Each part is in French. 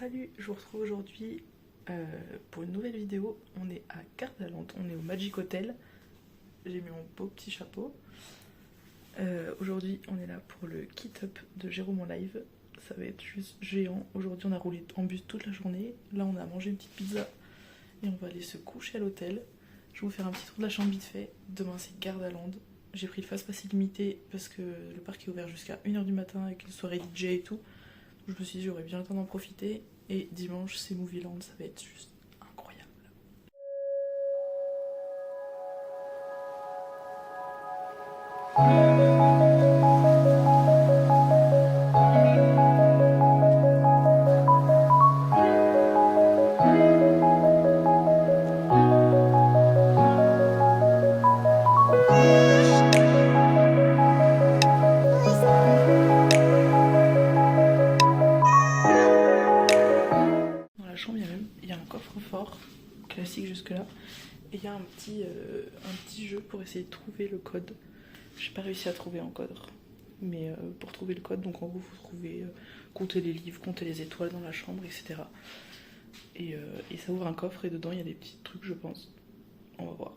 Salut, je vous retrouve aujourd'hui pour une nouvelle vidéo. On est à Gardaland, on est au Magic Hotel. J'ai mis mon beau petit chapeau. Aujourd'hui on est là pour le Kit Up de Jérôme en live. Ça va être juste géant. Aujourd'hui on a roulé en bus toute la journée. Là on a mangé une petite pizza et on va aller se coucher à l'hôtel. Je vais vous faire un petit tour de la chambre vite fait. Demain c'est Gardaland. J'ai pris le fast-pass illimité parce que le parc est ouvert jusqu'à 1h du matin avec une soirée DJ et tout. Je me suis dit j'aurais bien le temps d'en profiter. Et dimanche c'est Movieland, ça va être juste incroyable. Il y a un coffre-fort classique jusque là et il y a un petit jeu pour essayer de trouver le code. J'ai pas réussi à trouver encodre, mais pour trouver le code, donc en gros faut trouver, compter les livres, compter les étoiles dans la chambre, etc. Et ça ouvre un coffre et dedans il y a des petits trucs je pense. On va voir.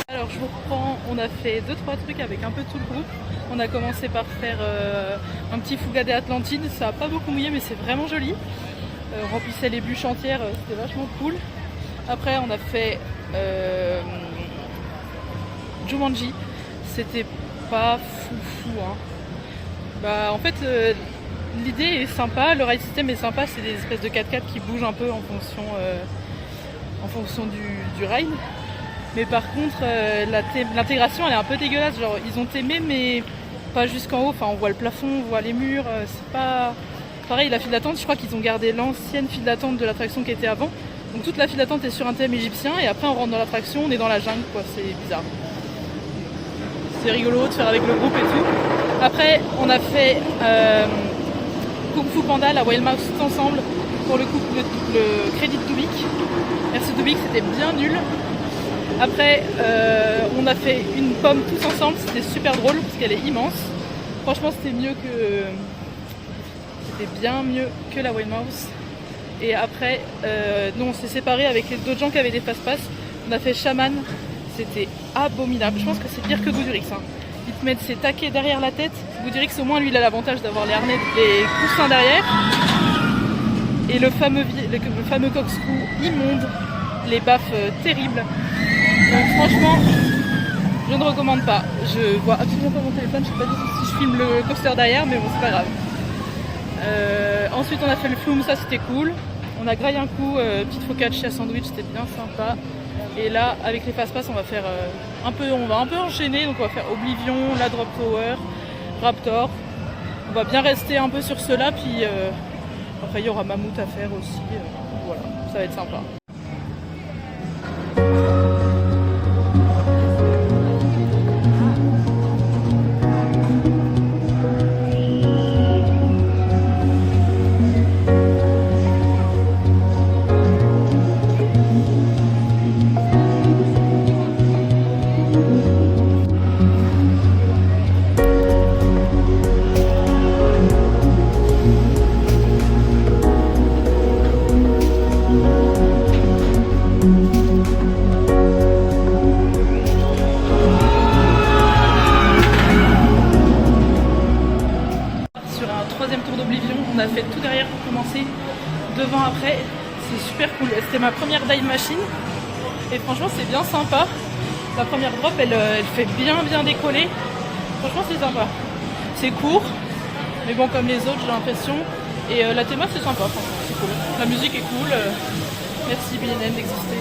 Alors je vous reprends, on a fait 2-3 trucs avec un peu tout le groupe. On a commencé par faire un petit Fuga des Atlantides, ça a pas beaucoup mouillé mais c'est vraiment joli. On remplissait les bûches entières, c'était vachement cool. Après on a fait Jumanji, c'était pas fou hein. Bah en fait l'idée est sympa, le ride system est sympa, c'est des espèces de 4x4 qui bougent un peu en fonction du ride. Mais par contre l'intégration elle est un peu dégueulasse, genre ils ont aimé mais pas jusqu'en haut, enfin on voit le plafond, on voit les murs, c'est pas pareil. La file d'attente, je crois qu'ils ont gardé l'ancienne file d'attente de l'attraction qui était avant, donc toute la file d'attente est sur un thème égyptien et après on rentre dans l'attraction, on est dans la jungle quoi, c'est bizarre. C'est rigolo de faire avec le groupe et tout. Après on a fait Kung Fu Panda, la Wild Mouse tout ensemble pour le crédit de Dubik. Merci Dubik, c'était bien nul. Après on a fait une pomme tous ensemble, c'était super drôle parce qu'elle est immense. Franchement c'était bien mieux que la Wild Mouse. Et après nous on s'est séparés avec les d'autres gens qui avaient des fast-pass. On a fait Shaman, c'était abominable. Je pense que c'est pire que Goudurix hein. Ils te mettent ses taquets derrière la tête. Goudurix au moins lui il a l'avantage d'avoir les harnais, les coussins derrière. Et le fameux corkscrew immonde, les baffes terribles. Donc franchement, je ne recommande pas. Je vois absolument pas mon téléphone, je sais pas du tout si je filme le coaster derrière, mais bon c'est pas grave. Ensuite on a fait le Flume, ça c'était cool. On a graillé un coup, petite focaccia sandwich, c'était bien sympa. Et là avec les fast-pass on va faire on va un peu enchaîner, donc on va faire Oblivion, la Drop Tower, Raptor. On va bien rester un peu sur cela, puis après il y aura Mammouth à faire aussi. Voilà, ça va être sympa. On a fait tout derrière pour commencer, devant après, c'est super cool. C'était ma première dive machine et franchement c'est bien sympa. La première drop elle fait bien décoller, franchement c'est sympa. C'est court, mais bon comme les autres j'ai l'impression. Et la théma c'est sympa, franchement c'est cool. La musique est cool, merci BNN d'exister.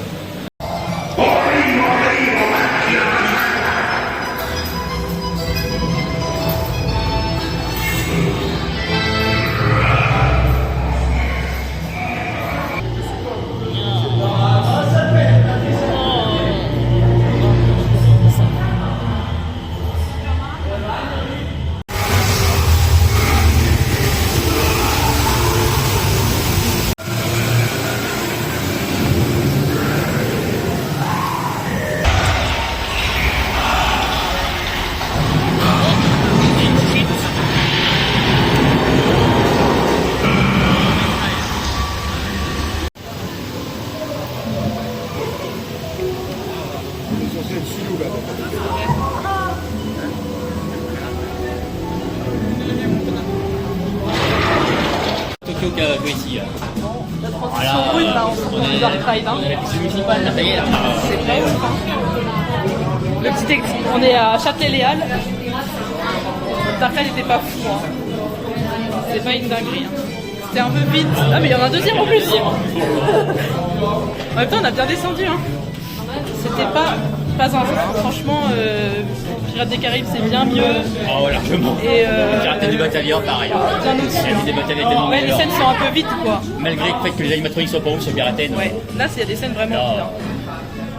chaud qu'ici. La transition brute là entre le Dark Ride. Hein. C'est municipal, là, ça y est, là. C'est vrai ouf. Hein. Le petit on est à Châtelet-Léal. Le Dark Ride n'était pas fou. Hein. C'est pas une dinguerie. Hein. C'était un peu vite. Ah mais il y en a un deuxième en plus. En même temps on a bien descendu. Hein. C'était pas un frein. Franchement, Pirates des Caraïbes c'est bien mieux. Oh largement. Et Pirates du Batavia pareil. Bien aussi. Des Batavia tellement ouais, les meilleures. scènes sont un peu vite quoi. Malgré le fait que les animatroniques soient pas ouf sur Piraten. Ouais. Là il y a des scènes vraiment bien.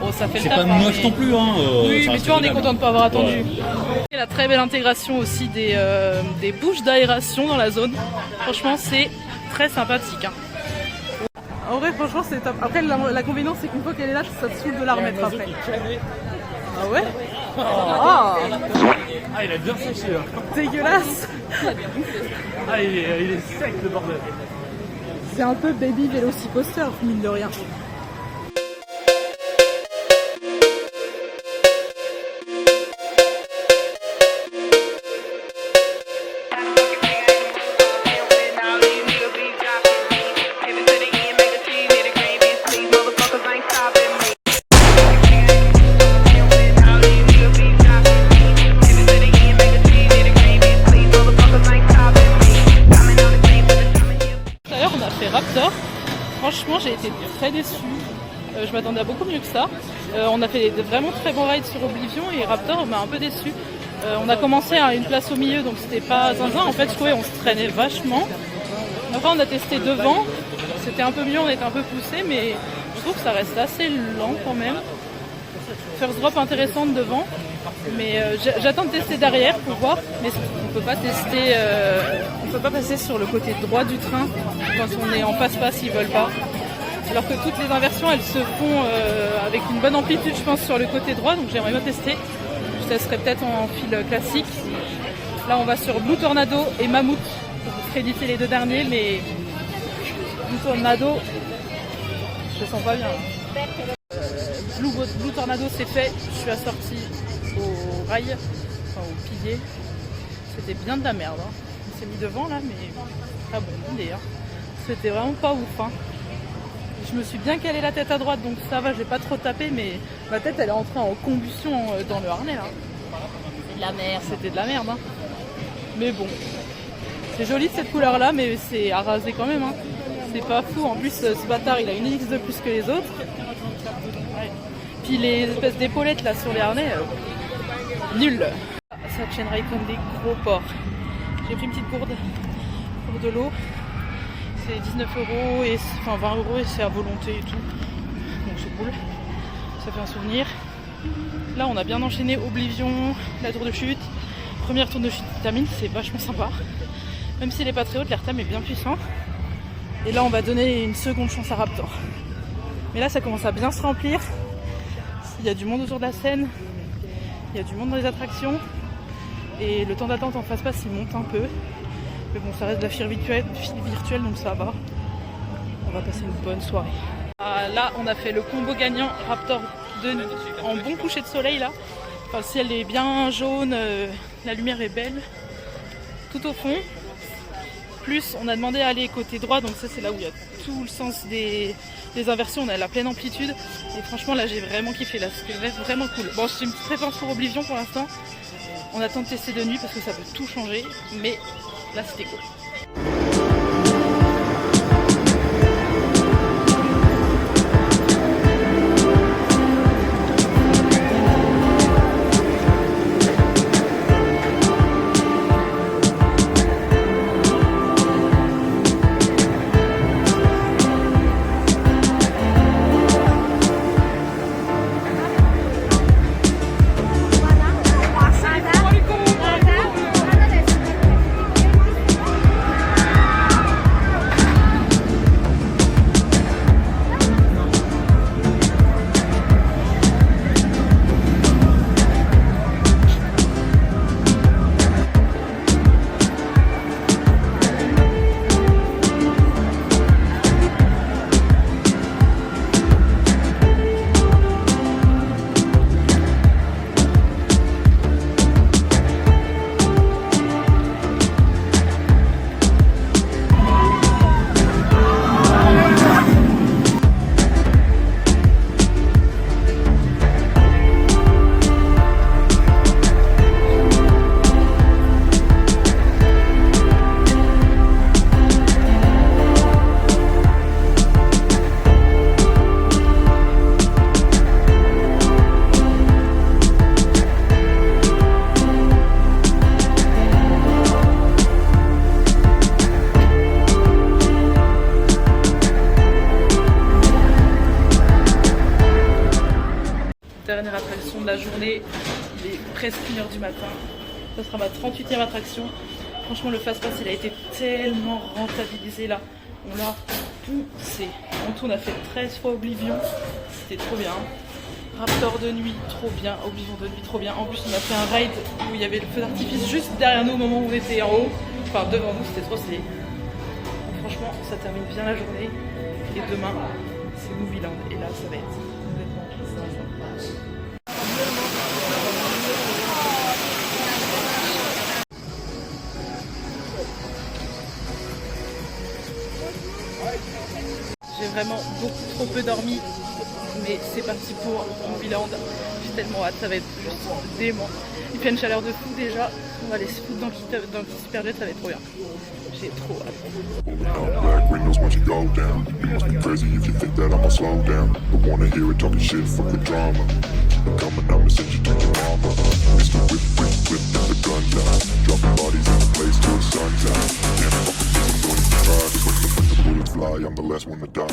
Oh, ça fait le C'est taf, pas hein, moche mais... non plus hein. Oui mais tu vois on est content de pas avoir attendu. Ouais. Et la très belle intégration aussi des bouches d'aération dans la zone. Franchement c'est très sympathique. Hein. En vrai franchement c'est top. Après l'inconvénient c'est qu'une fois qu'elle est là ça te saoule de la remettre après. Ah ouais. Ah il a bien séché là. Dégueulasse. Ah il est sec le bordel. C'est un peu baby vélocicoaster mine de rien. Raptor, franchement j'ai été très déçue, je m'attendais à beaucoup mieux que ça. On a fait de vraiment très bons rides sur Oblivion et Raptor m'a un peu déçu. On a commencé à une place au milieu donc c'était pas zinzin, en fait je trouvais on se traînait vachement. Après on a testé devant, c'était un peu mieux, on était un peu poussé mais je trouve que ça reste assez lent quand même. First drop intéressante devant, mais j'attends de tester derrière pour voir, mais on peut pas tester, on peut pas passer sur le côté droit du train quand on est en passe-passe, ils veulent pas. Alors que toutes les inversions elles se font avec une bonne amplitude je pense sur le côté droit, donc j'aimerais bien tester. Je testerai peut-être en fil classique. Là on va sur Blue Tornado et Mammouth pour créditer les deux derniers, mais Blue Tornado je sens pas bien. Blue Tornado c'est fait, je suis assortie au rail, enfin au pilier. C'était bien de la merde. Hein. On s'est mis devant là, mais pas bon idée. Hein. C'était vraiment pas ouf. Hein. Je me suis bien calé la tête à droite, donc ça va, j'ai pas trop tapé, mais ma tête elle est entrée en combustion dans le harnais là. C'est de la merde. C'était de la merde. Hein. Mais bon, c'est joli cette couleur là, mais c'est à raser quand même. Hein. C'est pas fou. En plus, ce bâtard il a une X de plus que les autres. Puis les espèces d'épaulettes là sur les harnais, nul. Ça chaînerait comme des gros porcs. J'ai pris une petite gourde pour de l'eau. C'est 19 €, et, enfin 20 € et c'est à volonté et tout. Donc c'est cool. Ça fait un souvenir. Là on a bien enchaîné Oblivion, la tour de chute. Première tour de chute termine, c'est vachement sympa. Même s'il n'est pas très haut, l'airtime est bien puissant. Et là on va donner une seconde chance à Raptor. Mais là ça commence à bien se remplir. Il y a du monde autour de la scène, il y a du monde dans les attractions et le temps d'attente en face-passe il monte un peu. Mais bon, ça reste de la file virtuelle donc ça va. On va passer une bonne soirée. Là, on a fait le combo gagnant Raptor 2 en bon coucher de soleil là. Enfin, le ciel est bien jaune, la lumière est belle. Tout au fond. Plus, on a demandé à aller côté droit, donc ça c'est là où il y a tout le sens des inversions, on a la pleine amplitude. Et franchement là j'ai vraiment kiffé, là c'était vraiment cool. Bon, j'ai une petite préférence pour Oblivion pour l'instant. On attend de tester de nuit parce que ça peut tout changer, mais là c'était cool. dernière attraction de la journée. Il est presque 1h du matin. Ça sera ma 38e attraction. Franchement, le fast-pass, il a été tellement rentabilisé là. On l'a poussé. En tout, on a fait 13 fois Oblivion. C'était trop bien. Raptor de nuit, trop bien. Oblivion de nuit, trop bien. En plus, on a fait un ride où il y avait le feu d'artifice juste derrière nous au moment où on était en haut. Enfin, devant nous, c'était trop stylé. Franchement, ça termine bien la journée. Et demain, c'est Movieland. Et là, ça va être complètement sympa. J'ai vraiment beaucoup trop peu dormi, mais c'est parti pour Movieland. J'ai tellement hâte, ça va être juste dément. Il fait une chaleur de fou déjà. On va aller se foutre dans le Superjet, ça va être trop bien. J'ai trop hâte. Black windows once you go down. You must be crazy if you think that I'ma slow down. Don't wanna hear it talking shit, fuck the drama. I'm coming, I'ma send you to your mama. Mr. Whip, whip, whip, get the guns out. Dropping bodies in the place till the sun's out. Can't fuck with this, I'm going to try. Cause when the bullets fly, I'm the last one to die.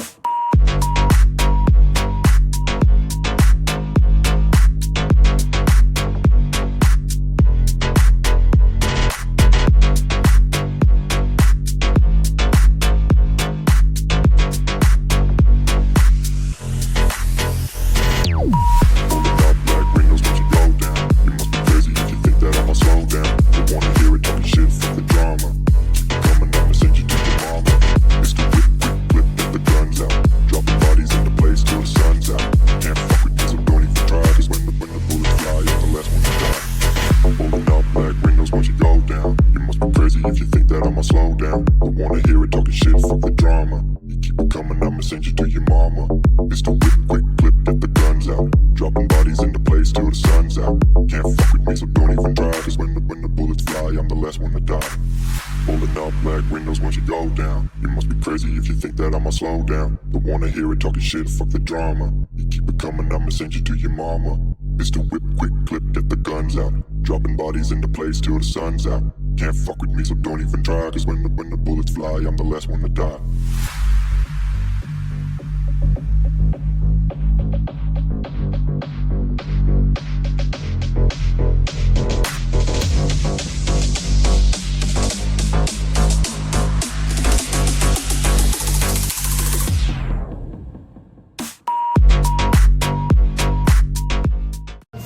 Slow down, don't wanna hear it talking shit, fuck the drama. You keep it coming, I'ma send you to your mama. Mr. Whip, quick clip, get the guns out. Dropping bodies into place till the sun's out. Can't fuck with me, so don't even try. Cause when the bullets fly, I'm the last one to die.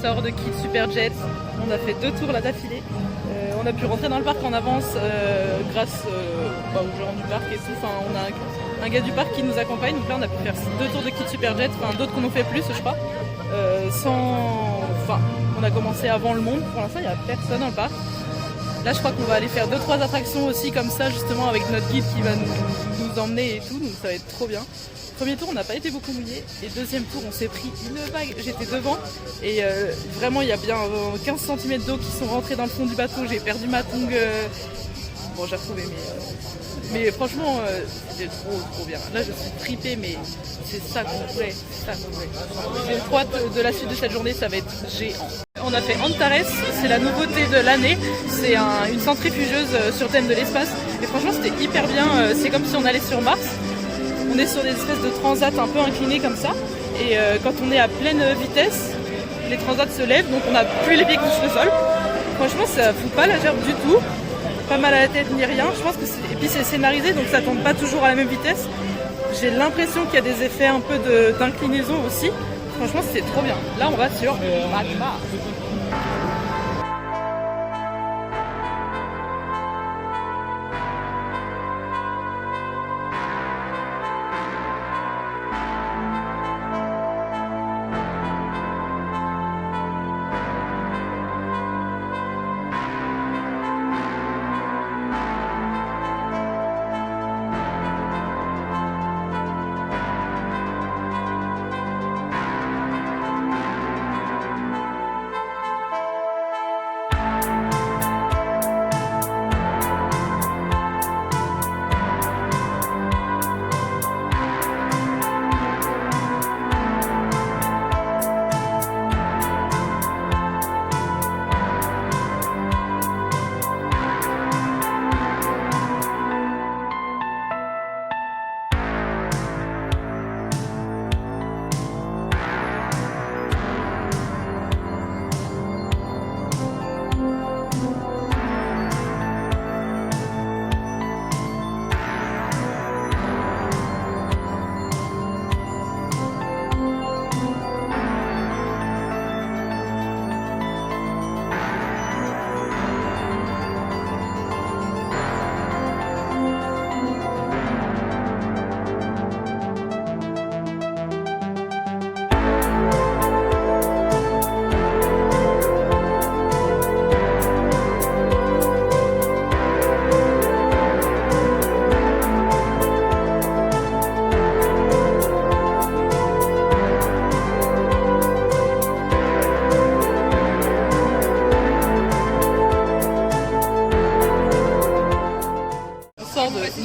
Sort de Kids Superjet, on a fait 2 tours là d'affilée. On a pu rentrer dans le parc en avance grâce aux gens du parc et tout. Enfin, on a un gars du parc qui nous accompagne, donc là on a pu faire 2 tours de Kids Superjet, enfin d'autres qu'on en fait plus je crois. On a commencé avant le monde, pour l'instant il n'y a personne dans le parc. Là je crois qu'on va aller faire 2-3 attractions aussi comme ça justement avec notre guide qui va nous emmener et tout, donc ça va être trop bien. Premier tour on n'a pas été beaucoup mouillé et deuxième tour on s'est pris une vague, j'étais devant et vraiment il y a bien 15 cm d'eau qui sont rentrés dans le fond du bateau, j'ai perdu ma tongue, bon j'ai retrouvé mais franchement c'était trop bien. Là je suis tripée mais c'est ça qu'on voulait, J'ai trop hâte de la suite de cette journée, ça va être géant. On a fait Antares, c'est la nouveauté de l'année, c'est une centrifugeuse sur thème de l'espace et franchement c'était hyper bien, c'est comme si on allait sur Mars. On est sur des espèces de transats un peu inclinés comme ça et quand on est à pleine vitesse, les transats se lèvent donc on n'a plus les pieds qui touchent le sol. Franchement ça fout pas la gerbe du tout, pas mal à la tête ni rien. Je pense que et puis c'est scénarisé donc ça tombe pas toujours à la même vitesse. J'ai l'impression qu'il y a des effets un peu d'inclinaison aussi. Franchement c'est trop bien. Là on va sur Magma.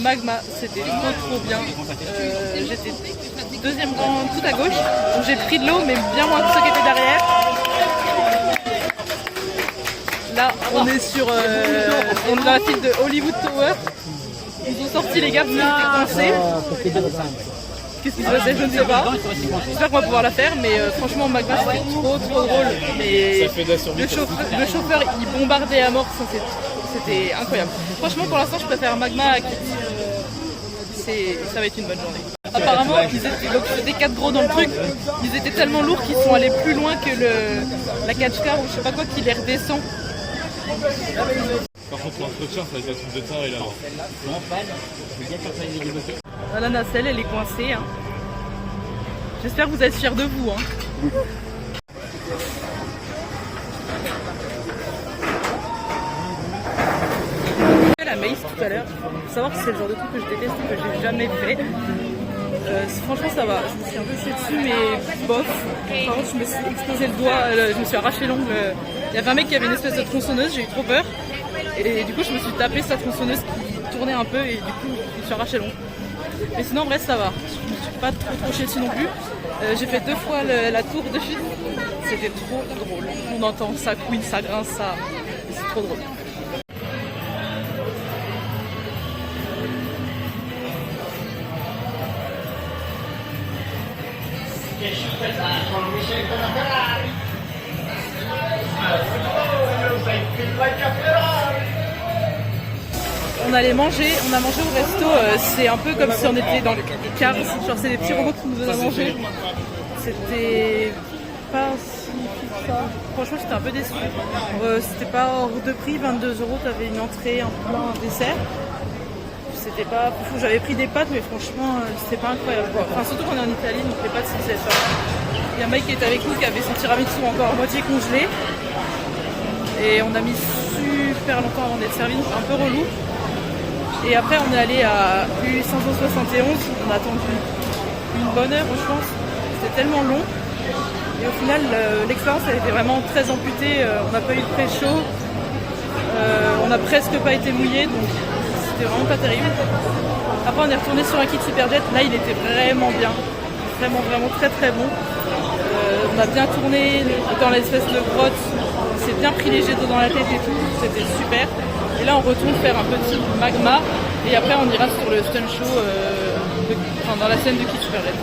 Magma, c'était trop bien. J'étais deuxième rang tout à gauche, donc j'ai pris de l'eau, mais bien moins que ceux qui étaient derrière. Là, on est on est dans la file de Hollywood Tower. Ils ont sorti les gars parce qu'ils étaient coincés. Qu'est-ce qui se passait, je ne sais pas. J'espère qu'on va pouvoir la faire, mais franchement, Magma c'était trop drôle. Et le chauffeur il bombardait à mort, c'était incroyable. Franchement, pour l'instant, je préfère Magma à Kids. Ça va être une bonne journée. Apparemment, donc c'était 4 gros dans le truc, ils étaient tellement lourds qu'ils sont allés plus loin que la catch car ou je sais pas quoi qui les redescend. Par contre, l'entretien, ça va être un truc de taré là-bas. La nacelle, elle est coincée. Hein. J'espère que vous êtes fiers de vous. Hein. La maïs tout à l'heure, faut savoir que c'est le genre de truc que je déteste et que j'ai jamais fait. Franchement ça va, je me suis un peu chiée dessus mais bof. Par contre je me suis explosé le doigt, je me suis arraché l'ongle. Il y avait un mec qui avait une espèce de tronçonneuse, j'ai eu trop peur. Et du coup je me suis tapé sa tronçonneuse qui tournait un peu et du coup je me suis arraché l'ongle. Mais sinon en vrai ça va, je me suis pas trop chiée dessus non plus. J'ai fait 2 fois la tour de chute, c'était trop drôle. On entend ça couine, ça grince, c'est trop drôle. On allait manger, on a mangé au resto, c'est un peu comme si on était dans le car, genre c'est des petits robots qui nous donnent à manger. C'était pas si fou que ça. Franchement j'étais un peu déçue. C'était pas hors de prix, 22 €, t'avais une entrée, un plat, un dessert. C'était pas fou, j'avais pris des pâtes mais franchement c'était pas incroyable quoi. Enfin surtout qu'on est en Italie donc les pâtes c'est ça. Il y a un mec qui était avec nous qui avait son tiramisu encore à moitié congelé. Et on a mis super longtemps avant d'être servi, donc un peu relou. Et après on est allé à U571, on a attendu une bonne heure je pense. C'était tellement long. Et au final l'expérience elle était vraiment très amputée, on n'a pas eu de pré-chaud. On n'a presque pas été mouillé donc c'était vraiment pas terrible. Après on est retourné sur un kit Superjet, là il était vraiment bien. Vraiment très bon. On a bien tourné dans l'espèce de grotte, on s'est bien pris les jets d'eau dans la tête et tout, c'était super. Et là on retourne faire un petit magma et après on ira sur le stun show dans la scène de Kid Superjet.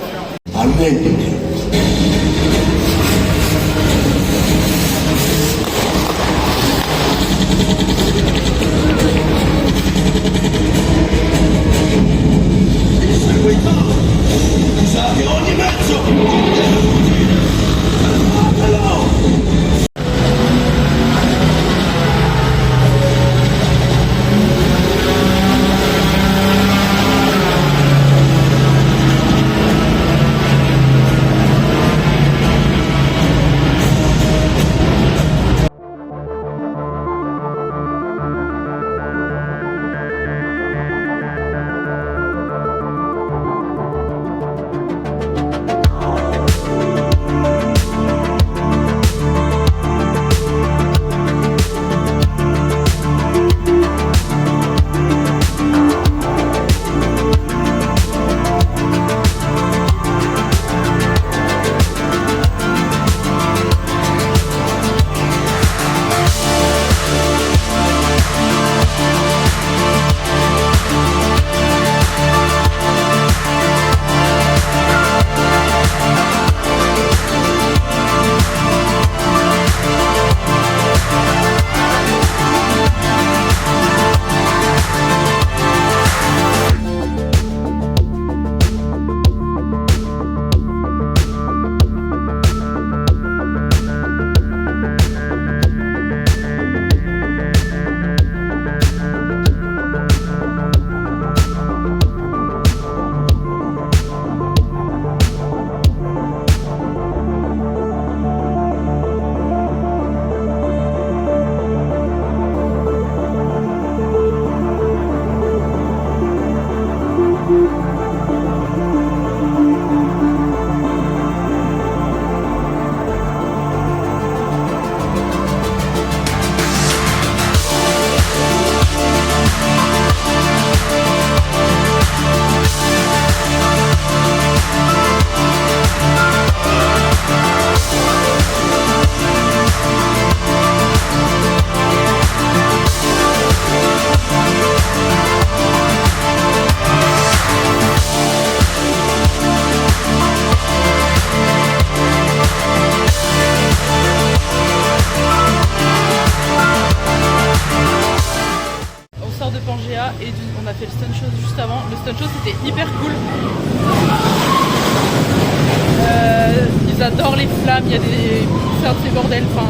c'était hyper cool. Ils adorent les flammes, il y a des concerts, des bordels, enfin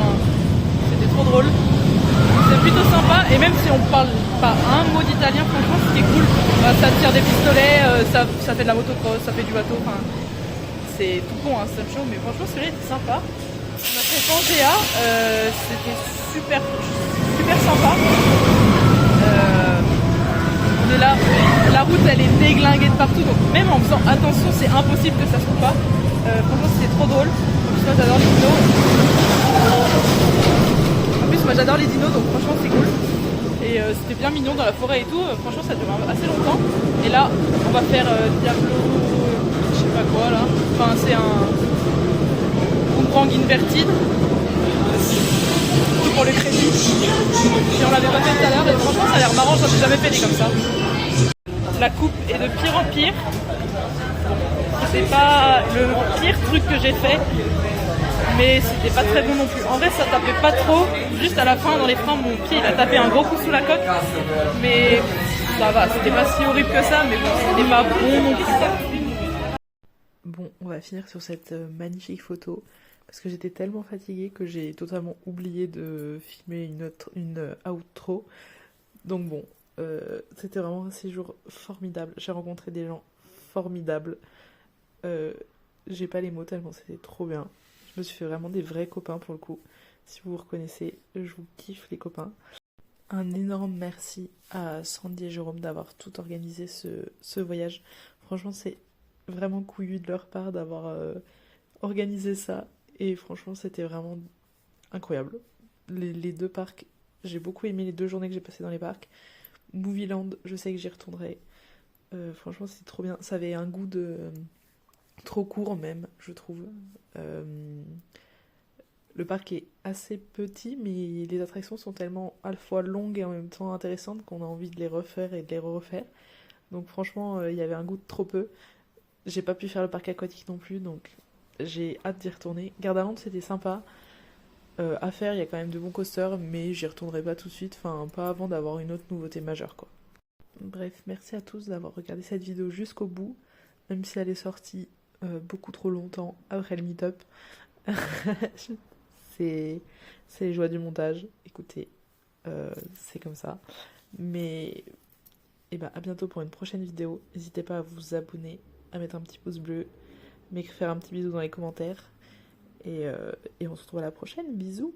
c'était trop drôle. C'est plutôt sympa et même si on parle pas un mot d'italien, franchement c'était cool. Ça tire des pistolets, ça fait de la motocross, ça fait du bateau, enfin c'est tout con hein, c'est chaud, mais franchement celui-là était sympa. On a fait Pangea, c'était super sympa. On est là, la route elle est déglinguée de partout, donc même en faisant attention c'est impossible que ça se coupe pas. Franchement c'était trop drôle. En plus moi j'adore les dinos. Donc franchement c'est cool. Et c'était bien mignon dans la forêt et tout. Franchement ça dure assez longtemps. Et là on va faire Diablo, je sais pas quoi là. Enfin c'est un boomerang inverted. Tout pour le crédit. Et on l'avait pas fait tout à l'heure et franchement ça a l'air marrant, j'en ai jamais fait des comme ça. La coupe est de pire en pire. C'est pas le pire truc que j'ai fait, mais c'était pas très bon non plus. En vrai ça tapait pas trop, juste à la fin dans les freins mon pied il a tapé un gros coup sous la coque, mais ça va, c'était pas si horrible que ça, mais bon c'était pas bon non plus. Bon, on va finir sur cette magnifique photo, parce que j'étais tellement fatiguée que j'ai totalement oublié de filmer une outro. Donc bon, c'était vraiment un séjour formidable, j'ai rencontré des gens formidables. J'ai pas les mots tellement c'était trop bien. Je me suis fait vraiment des vrais copains pour le coup. Si vous vous reconnaissez, je vous kiffe les copains. Un énorme merci à Sandy et Jérôme d'avoir tout organisé ce voyage. Franchement c'est vraiment couillu de leur part d'avoir organisé ça. Et franchement c'était vraiment incroyable. Les deux parcs, j'ai beaucoup aimé les 2 journées que j'ai passées dans les parcs. Movieland, je sais que j'y retournerai. Franchement c'est trop bien. Ça avait un goût de... trop court même, je trouve. Le parc est assez petit, mais les attractions sont tellement à la fois longues et en même temps intéressantes qu'on a envie de les refaire et de les refaire. Donc franchement, il y avait un goût de trop peu. J'ai pas pu faire le parc aquatique non plus, donc j'ai hâte d'y retourner. Gardaland, c'était sympa. À faire, il y a quand même de bons coasters, mais j'y retournerai pas tout de suite, enfin pas avant d'avoir une autre nouveauté majeure, quoi. Bref, merci à tous d'avoir regardé cette vidéo jusqu'au bout, même si elle est sortie beaucoup trop longtemps après le meet-up. c'est les joies du montage, écoutez, c'est comme ça. Mais à bientôt pour une prochaine vidéo. N'hésitez pas à vous abonner, à mettre un petit pouce bleu, m'écrire un petit bisou dans les commentaires. Et on se retrouve à la prochaine, bisous.